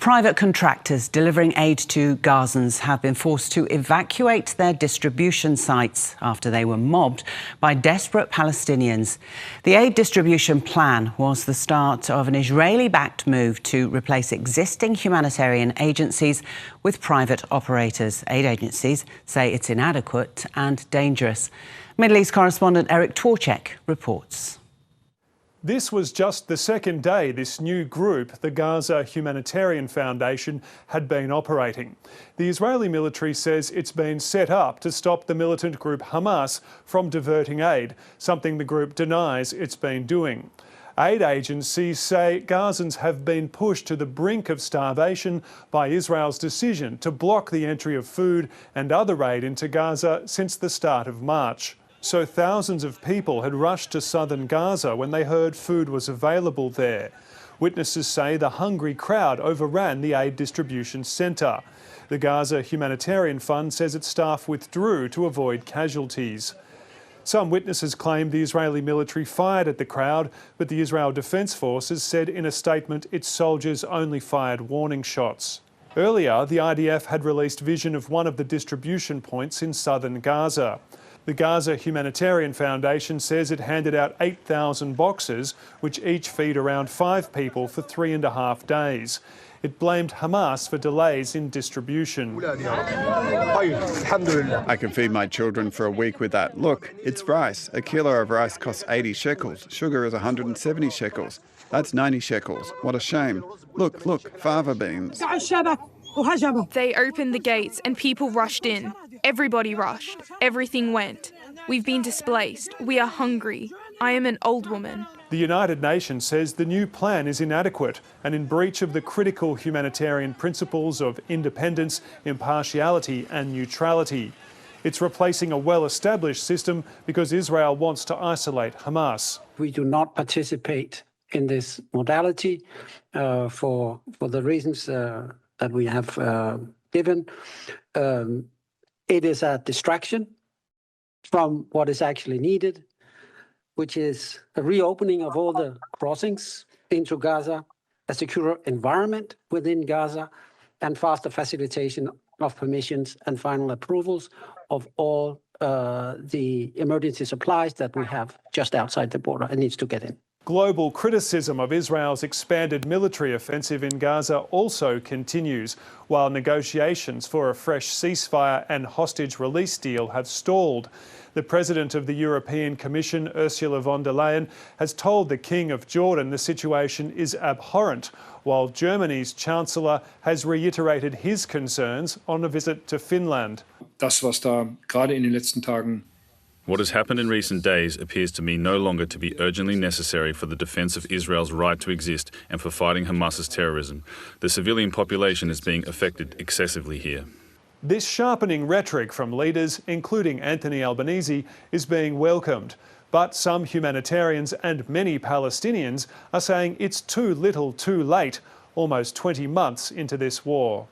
Private contractors delivering aid to Gazans have been forced to evacuate their distribution sites after they were mobbed by desperate Palestinians. The aid distribution plan was the start of an Israeli-backed move to replace existing humanitarian agencies with private operators. Aid agencies say it's inadequate and dangerous. Middle East correspondent Eric Twarchek reports. This was just the second day this new group, the Gaza Humanitarian Foundation, had been operating. The Israeli military says it's been set up to stop the militant group Hamas from diverting aid, something the group denies it's been doing. Aid agencies say Gazans have been pushed to the brink of starvation by Israel's decision to block the entry of food and other aid into Gaza since the start of March. So thousands of people had rushed to southern Gaza when they heard food was available there. Witnesses say the hungry crowd overran the aid distribution centre. The Gaza Humanitarian Fund says its staff withdrew to avoid casualties. Some witnesses claimed the Israeli military fired at the crowd, but the Israel Defence Forces said in a statement its soldiers only fired warning shots. Earlier, the IDF had released vision of one of the distribution points in southern Gaza. The Gaza Humanitarian Foundation says it handed out 8,000 boxes, which each feed around 5 people for 3.5 days. It blamed Hamas for delays in distribution. I can feed my children for a week with that. Look, it's rice. A kilo of rice costs 80 shekels. Sugar is 170 shekels. That's 90 shekels. What a shame. Look, fava beans. They opened the gates and people rushed in. Everybody rushed. Everything went. We've been displaced. We are hungry. I am an old woman. The United Nations says the new plan is inadequate and in breach of the critical humanitarian principles of independence, impartiality and neutrality. It's replacing a well-established system because Israel wants to isolate Hamas. We do not participate in this modality for the reasons that we have given. It is a distraction from what is actually needed, which is a reopening of all the crossings into Gaza, a secure environment within Gaza, and faster facilitation of permissions and final approvals of all the emergency supplies that we have just outside the border and needs to get in. Global criticism of Israel's expanded military offensive in Gaza also continues, while negotiations for a fresh ceasefire and hostage release deal have stalled. The President of the European Commission, Ursula von der Leyen, has told the King of Jordan the situation is abhorrent, while Germany's Chancellor has reiterated his concerns on a visit to Finland. What has happened in recent days appears to me no longer to be urgently necessary for the defence of Israel's right to exist and for fighting Hamas's terrorism. The civilian population is being affected excessively here. This sharpening rhetoric from leaders, including Anthony Albanese, is being welcomed. But some humanitarians and many Palestinians are saying it's too little too late, almost 20 months into this war.